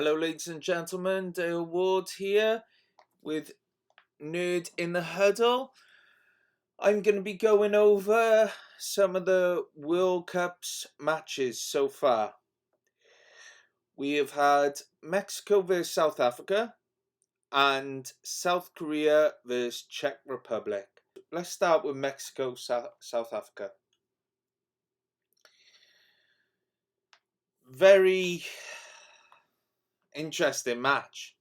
Hello, ladies and gentlemen. Dale Ward here with Nerd in the Huddle. I'm going to be going over some of the World Cup's matches so far. We have had Mexico vs South Africa and South Korea vs Czech Republic. Let's start with Mexico South Africa. Very interesting match.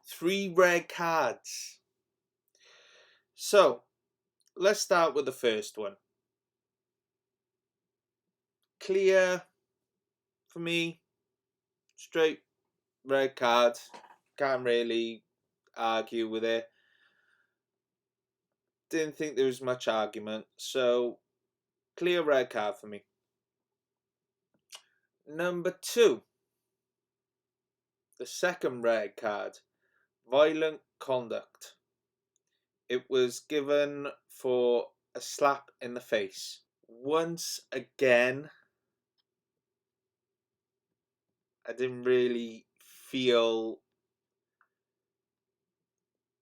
3 red cards. So, let's start with the first one. Clear for me, straight red card. Can't really argue with it. Didn't think there was much argument, so clear red card for me. Number 2, the second red card, violent conduct. It was given for a slap in the face. Once again, I didn't really feel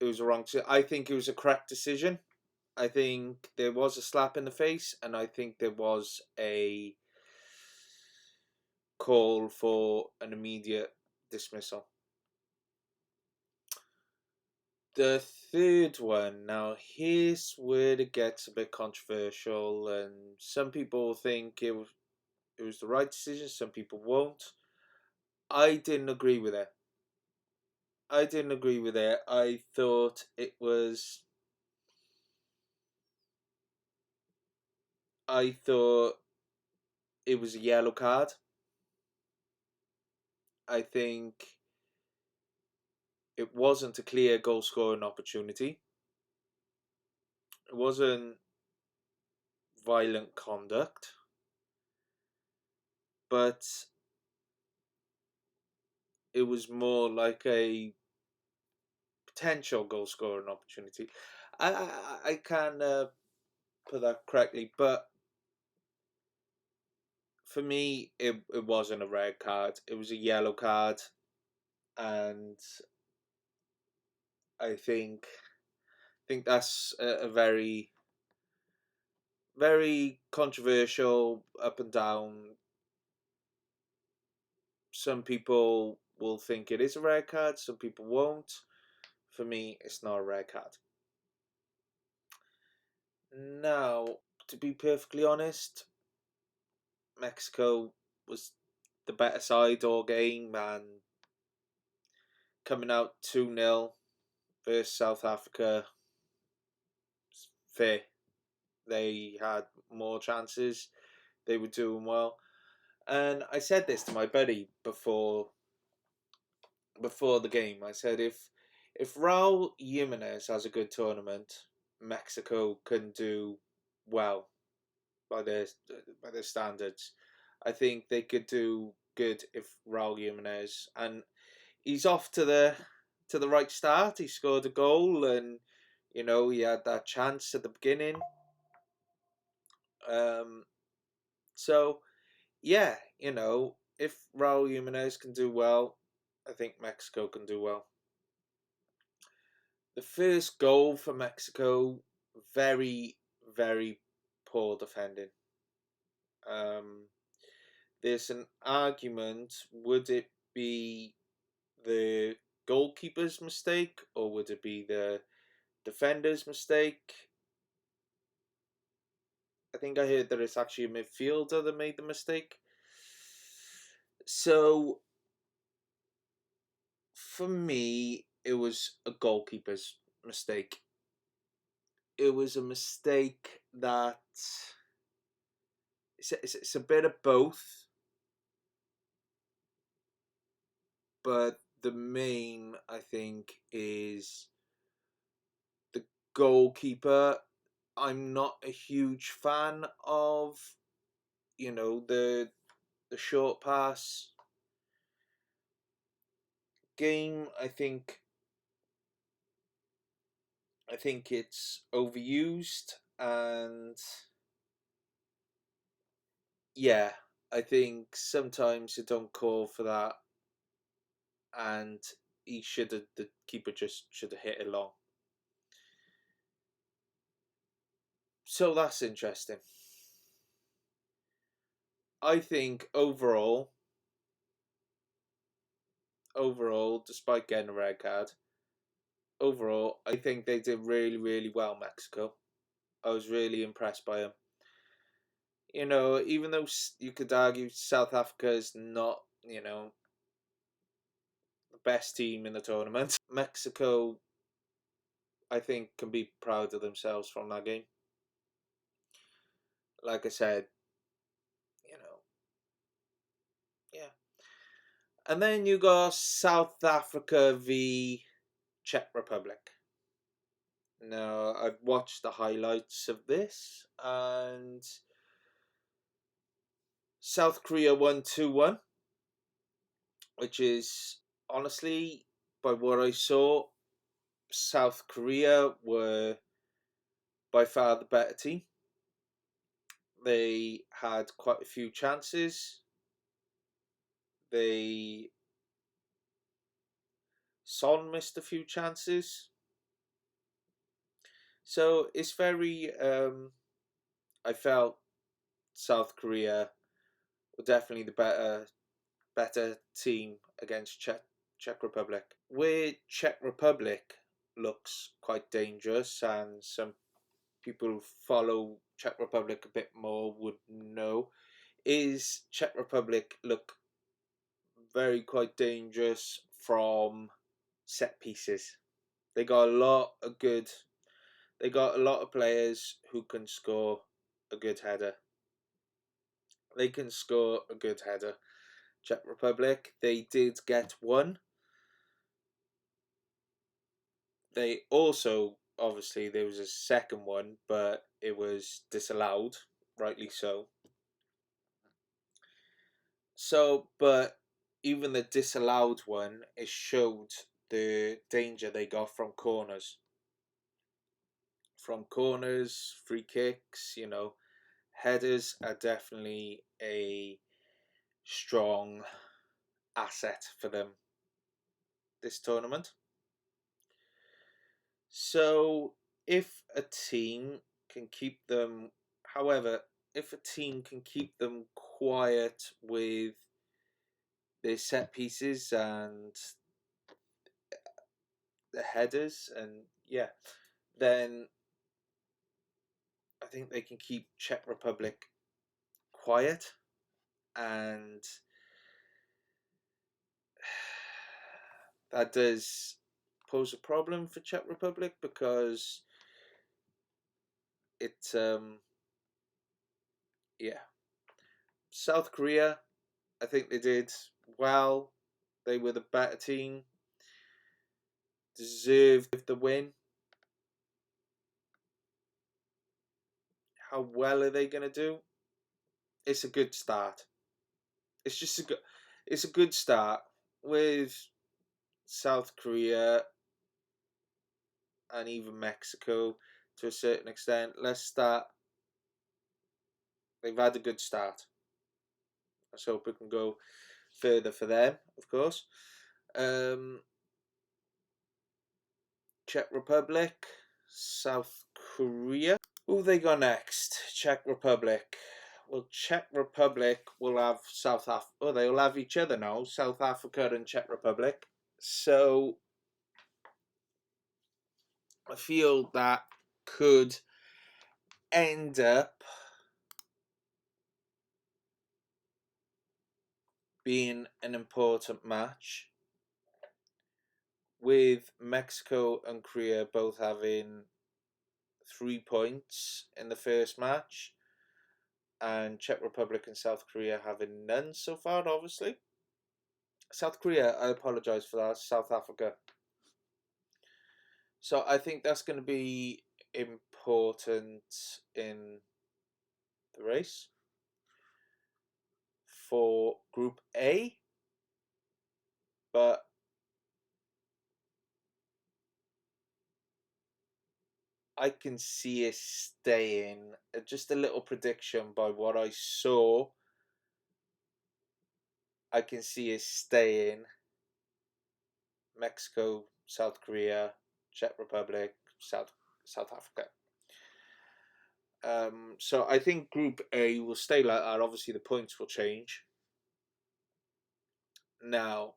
it was wrong. I think it was a correct decision. I think there was a slap in the face, and I think there was a call for an immediate dismissal. The third one, now here's where it gets a bit controversial, and some people think it was the right decision, some people won't. I didn't agree with it. I thought it was. I thought it was a yellow card. I think it wasn't a clear goal scoring opportunity. It wasn't violent conduct, but it was more like a potential goal scoring opportunity. I can't put that correctly, but for me, it wasn't a red card. It was a yellow card, and I think that's a very very controversial, up and down. Some people will think it is a red card, some people won't. For me, it's not a red card. Now, to be perfectly honest, Mexico was the better side all game, and coming out 2-0 versus South Africa, fair. They had more chances, they were doing well. And I said this to my buddy before the game. I said if Raul Jimenez has a good tournament, Mexico can do well by their standards. I think they could do good if Raul Jimenez, and he's off to the right start. He scored a goal, and he had that chance at the beginning. So yeah, if Raul Jimenez can do well, I think Mexico can do well. The first goal for Mexico, very, very poor defending. There's an argument, would it be the goalkeeper's mistake or would it be the defender's mistake? I think I heard that it's actually a midfielder that made the mistake. So, for me, it was a goalkeeper's mistake. It was a mistake that it's a bit of both, but the main, I think, is the goalkeeper. I'm not a huge fan of, the short pass game. I think it's overused, and yeah, I think sometimes you don't call for that and the keeper just should have hit it long. So that's interesting. I think overall, despite getting a red card, overall, I think they did really, really well, Mexico. I was really impressed by them. Even though you could argue South Africa is not, the best team in the tournament, Mexico, I think, can be proud of themselves from that game. Like I said, yeah. And then you got South Africa v Czech Republic. Now, I've watched the highlights of this, and South Korea won 2-1, which is, honestly, by what I saw, South Korea were by far the better team. They had quite a few chances. Son missed a few chances. So it's very, I felt South Korea were definitely the better team against Czech Republic. Where Czech Republic looks quite dangerous, and some people who follow Czech Republic a bit more would know, is Czech Republic look quite dangerous from set pieces. They got a lot of good. They got a lot of players who can score a good header. They can score a good header. Czech Republic, they did get one. They also, obviously, there was a second one, but it was disallowed, rightly so. So, but even the disallowed one, it showed the danger they got from corners. From corners, free kicks, headers are definitely a strong asset for them this tournament. So if a team can keep them, however, if a team can keep them quiet with their set pieces and the headers, and yeah, then I think they can keep Czech Republic quiet, and that does pose a problem for Czech Republic because it yeah. South Korea, I think they did well. They were the better team, deserved the win. How well are they going to do? It's a good start. It's a good start with South Korea and even Mexico to a certain extent. Let's start. They've had a good start. Let's hope it can go further for them, of course. Czech Republic, South Korea. Who have they got next? Czech Republic. Well, Czech Republic will have South Africa. Oh, they'll have each other now. South Africa and Czech Republic. So I feel that could end up being an important match, with Mexico and Korea both having 3 points in the first match, and Czech Republic and South Korea having none so far, obviously. South Korea, I apologise for that, South Africa. So I think that's going to be important in the race for Group A, but I can see it staying. Just a little prediction by what I saw. I can see it staying Mexico, South Korea, Czech Republic, South Africa. So I think Group A will stay like that. Obviously, the points will change now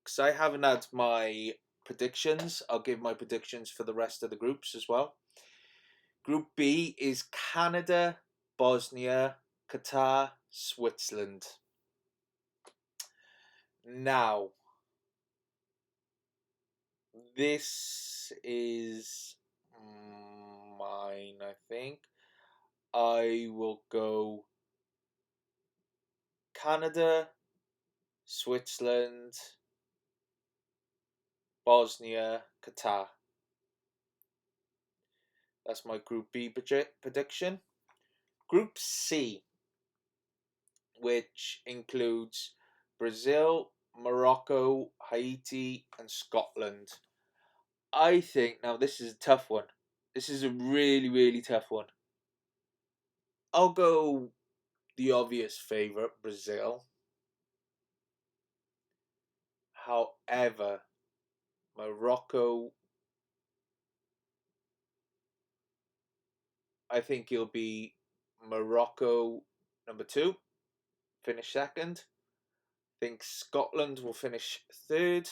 because I haven't had my predictions. I'll give my predictions for the rest of the groups as well. Group B is Canada, Bosnia, Qatar, Switzerland. Now, this is mine, I think. I will go Canada, Switzerland, Bosnia, Qatar. That's my Group B prediction. Group C, which includes Brazil, Morocco, Haiti, and Scotland. I think now this is a tough one. This is a really, really tough one. I'll go the obvious favourite, Brazil. However, Morocco, I think it'll be Morocco number 2, finish second. I think Scotland will finish third,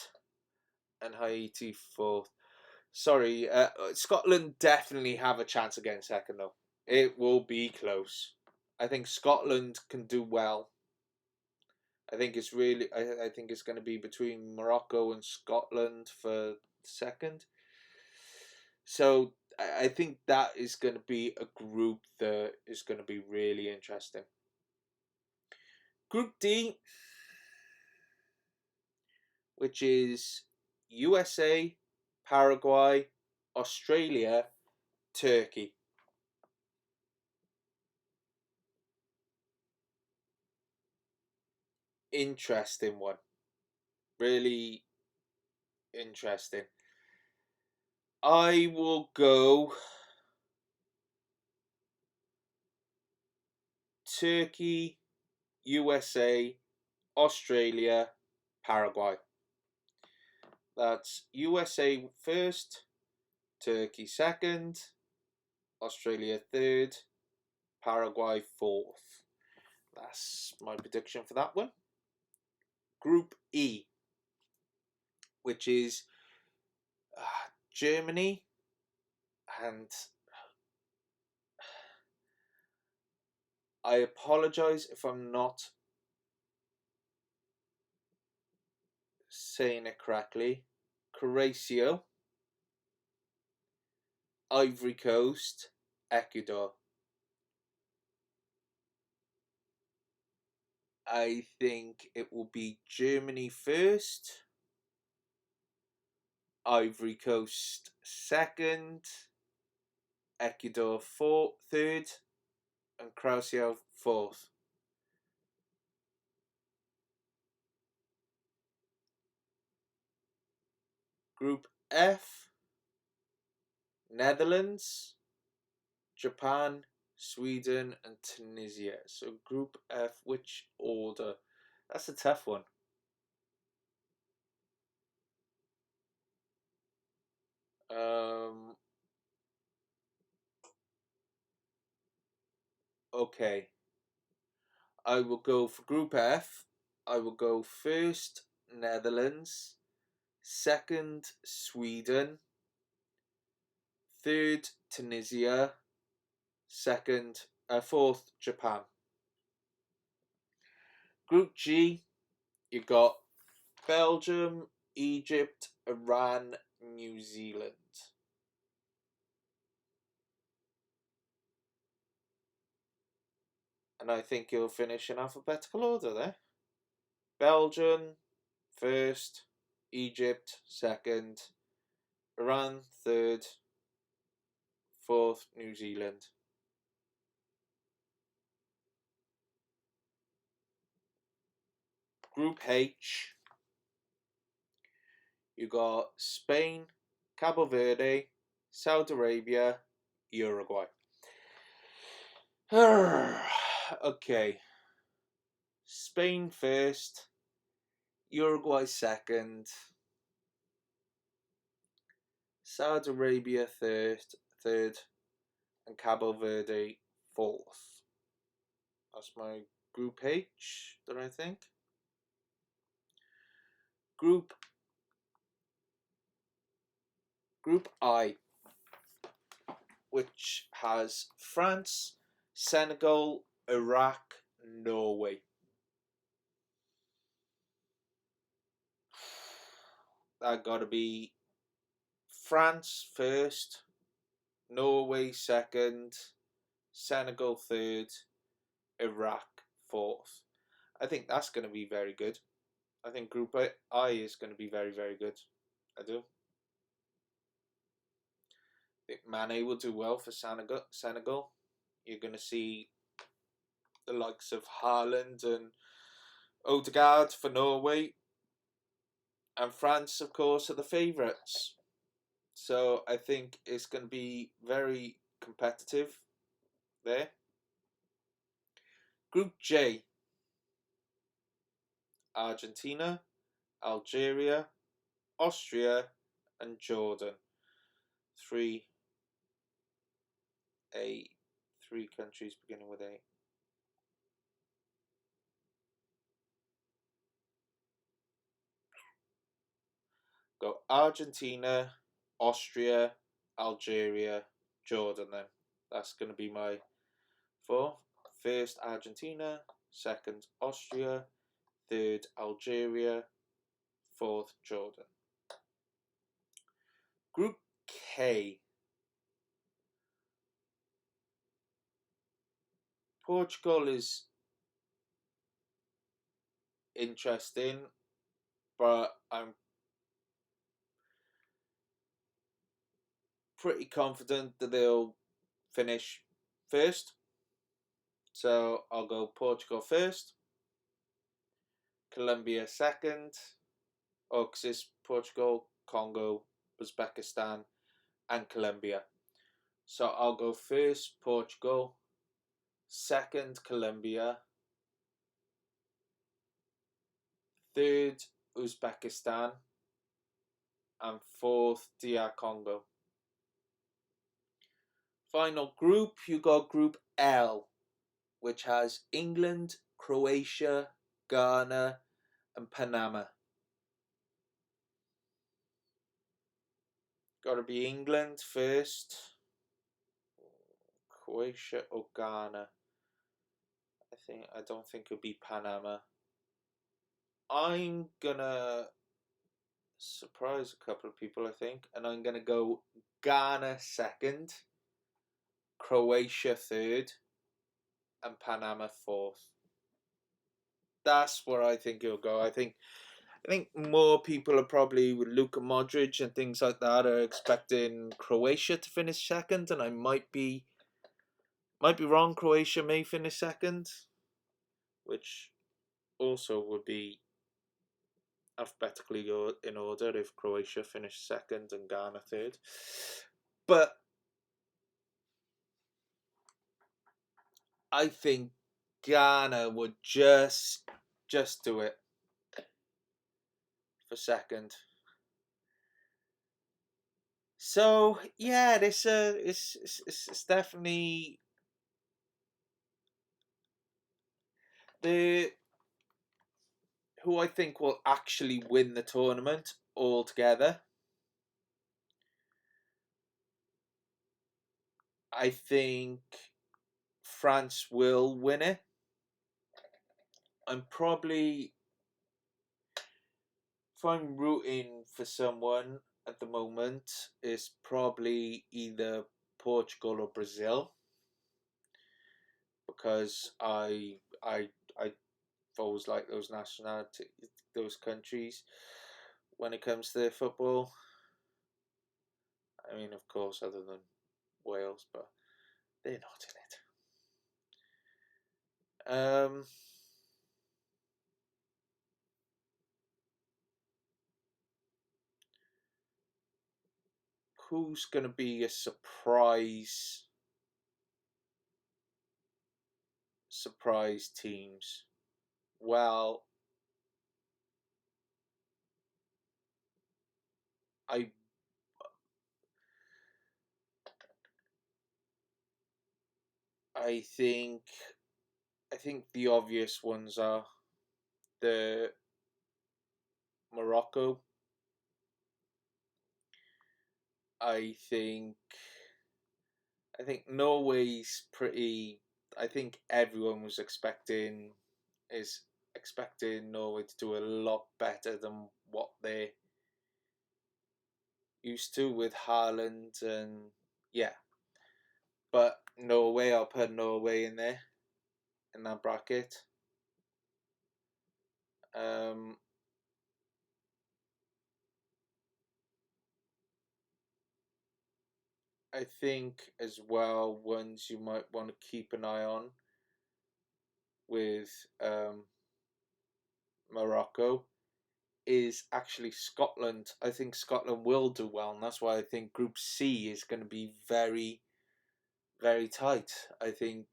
and Haiti fourth. Sorry, Scotland definitely have a chance again second though. It will be close. I think Scotland can do well. I think it's really. I think it's going to be between Morocco and Scotland for second. So I think that is going to be a group that is going to be really interesting. Group D, which is USA, Paraguay, Australia, Turkey. Interesting one. Really interesting. I will go Turkey, USA, Australia, Paraguay. That's USA first, Turkey second, Australia third, Paraguay fourth. That's my prediction for that one. Group E, which is Germany and I apologise if I'm not saying it correctly. Croatia, Ivory Coast, Ecuador. I think it will be Germany first, Ivory Coast second, Ecuador third, and Croatia fourth. Group F, Netherlands, Japan, Sweden, and Tunisia. So Group F, which order? That's a tough one. Okay. I will go for Group F. I will go first Netherlands, second Sweden, third Tunisia, fourth Japan. Group G, you got Belgium, Egypt, Iran, New Zealand. And I think you'll finish in alphabetical order there. Belgium first, Egypt second, Iran third, fourth New Zealand. Group H, you got Spain, Cabo Verde, Saudi Arabia, Uruguay. Okay. Spain first, Uruguay second, Saudi Arabia third, and Cabo Verde fourth. That's my Group H, that I think. Group I, which has France, Senegal, Iraq, Norway. That got to be France first, Norway second, Senegal third, Iraq fourth. I think that's going to be very good. I think Group I is going to be very, very good. I do. I think Mane will do well for Senegal. You're going to see the likes of Haaland and Odegaard for Norway. And France, of course, are the favourites. So I think it's going to be very competitive there. Group J: Argentina, Algeria, Austria, and Jordan. Three countries beginning with A. Go Argentina, Austria, Algeria, Jordan then. That's going to be my four. First Argentina, second Austria, third Algeria, fourth Jordan. Group K: Portugal is interesting, but I'm pretty confident that they'll finish first. So I'll go Portugal first, Colombia second, because it's Portugal, Congo, Uzbekistan, and Colombia. So I'll go first Portugal, second Colombia, third Uzbekistan, and fourth DR Congo. Final group, you got Group L, which has England, Croatia, Ghana, and Panama. Got to be England first, Croatia or Ghana. I don't think it'll be Panama. I'm gonna surprise a couple of people, I think, and I'm gonna go Ghana second, Croatia third, and Panama fourth. That's where I think it'll go. I think more people are probably with Luka Modric and things like that are expecting Croatia to finish second, and I might be wrong. Croatia may finish second, which also would be alphabetically in order if Croatia finished second and Ghana third. But I think Ghana would just do it for second. So yeah, it's definitely the who I think will actually win the tournament altogether. I think France will win it. I'm probably, if I'm rooting for someone at the moment, it's probably either Portugal or Brazil, because I've always liked those those countries when it comes to their football. I mean, of course, other than Wales, but they're not in it. Who's going to be a surprise teams? Well, I I think the obvious ones are the Morocco. I think Norway's pretty. I think everyone was expecting Norway to do a lot better than what they're used to with Haaland and yeah. But Norway, I'll put Norway in there in that bracket. Um, I think as well ones you might want to keep an eye on with Morocco is actually Scotland. I think Scotland will do well, and that's why I think Group C is going to be very, very tight. I think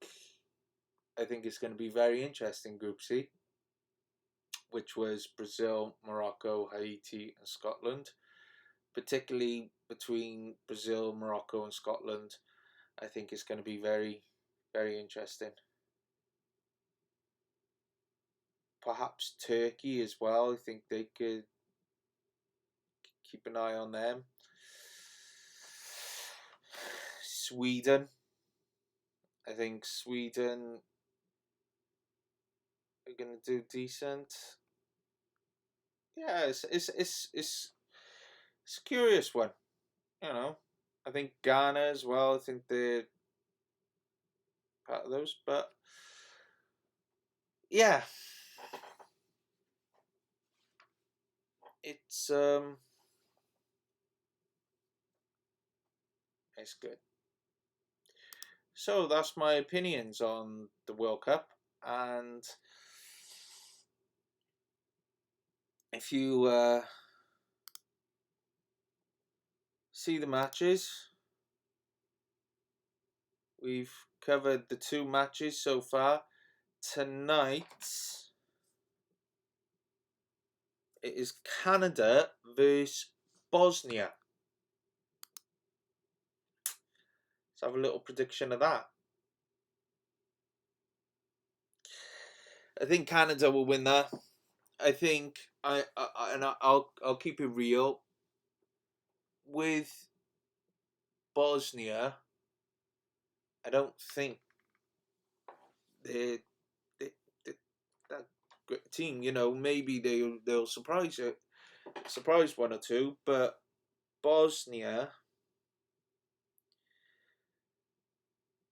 it's going to be very interesting. Group C, which was Brazil, Morocco, Haiti, and Scotland. Particularly between Brazil, Morocco, and Scotland, I think it's going to be very, very interesting. Perhaps Turkey as well. I think they could keep an eye on them. Sweden. I think Sweden are going to do decent. Yeah, it's a curious one. You know, I think Ghana as well. I think they're part of those, but yeah, it's it's good. So that's my opinions on the World Cup, and if you see the matches, we've covered the 2 matches so far. Tonight it is Canada versus Bosnia. Let's have a little prediction of that. I think Canada will win that. I think I'll keep it real with Bosnia. I don't think they're, they're that great team. You know, maybe they'll surprise one or two, but Bosnia,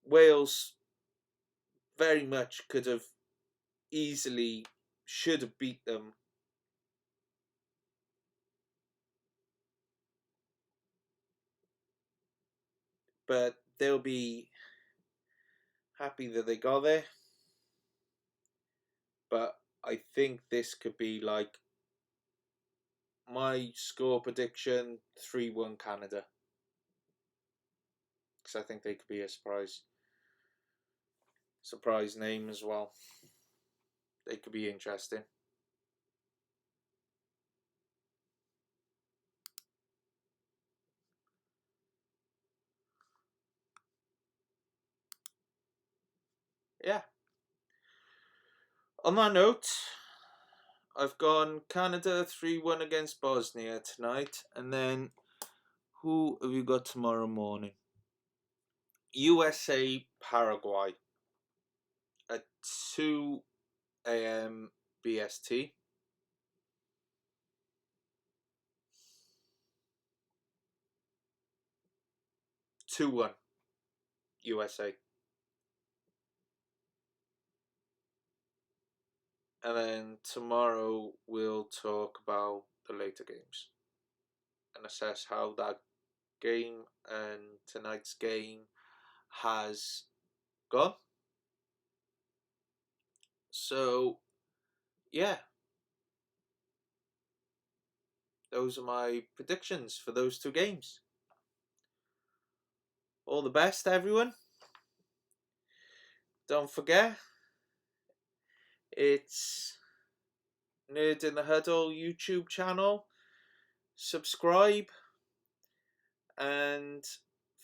Wales very much could have easily should have beat them. But they'll be happy that they got there. But I think this could be like my score prediction 3-1 Canada. Because I think they could be a surprise name as well. They could be interesting. Yeah. On that note, I've gone Canada 3-1 against Bosnia tonight. And then who have you got tomorrow morning? USA Paraguay at 2 a.m. BST. 2-1 USA. And then tomorrow we'll talk about the later games and assess how that game and tonight's game has gone. So, yeah, those are my predictions for those 2 games. All the best, everyone. Don't forget, it's Nerd in the Huddle YouTube channel. Subscribe and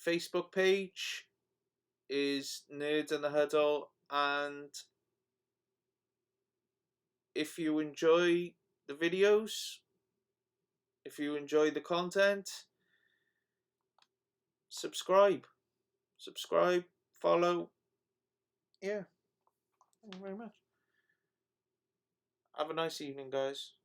Facebook page. is Nerds in the Huddle, and if you enjoy the videos, if you enjoy the content, subscribe, follow. Yeah, thank you very much. Have a nice evening, guys.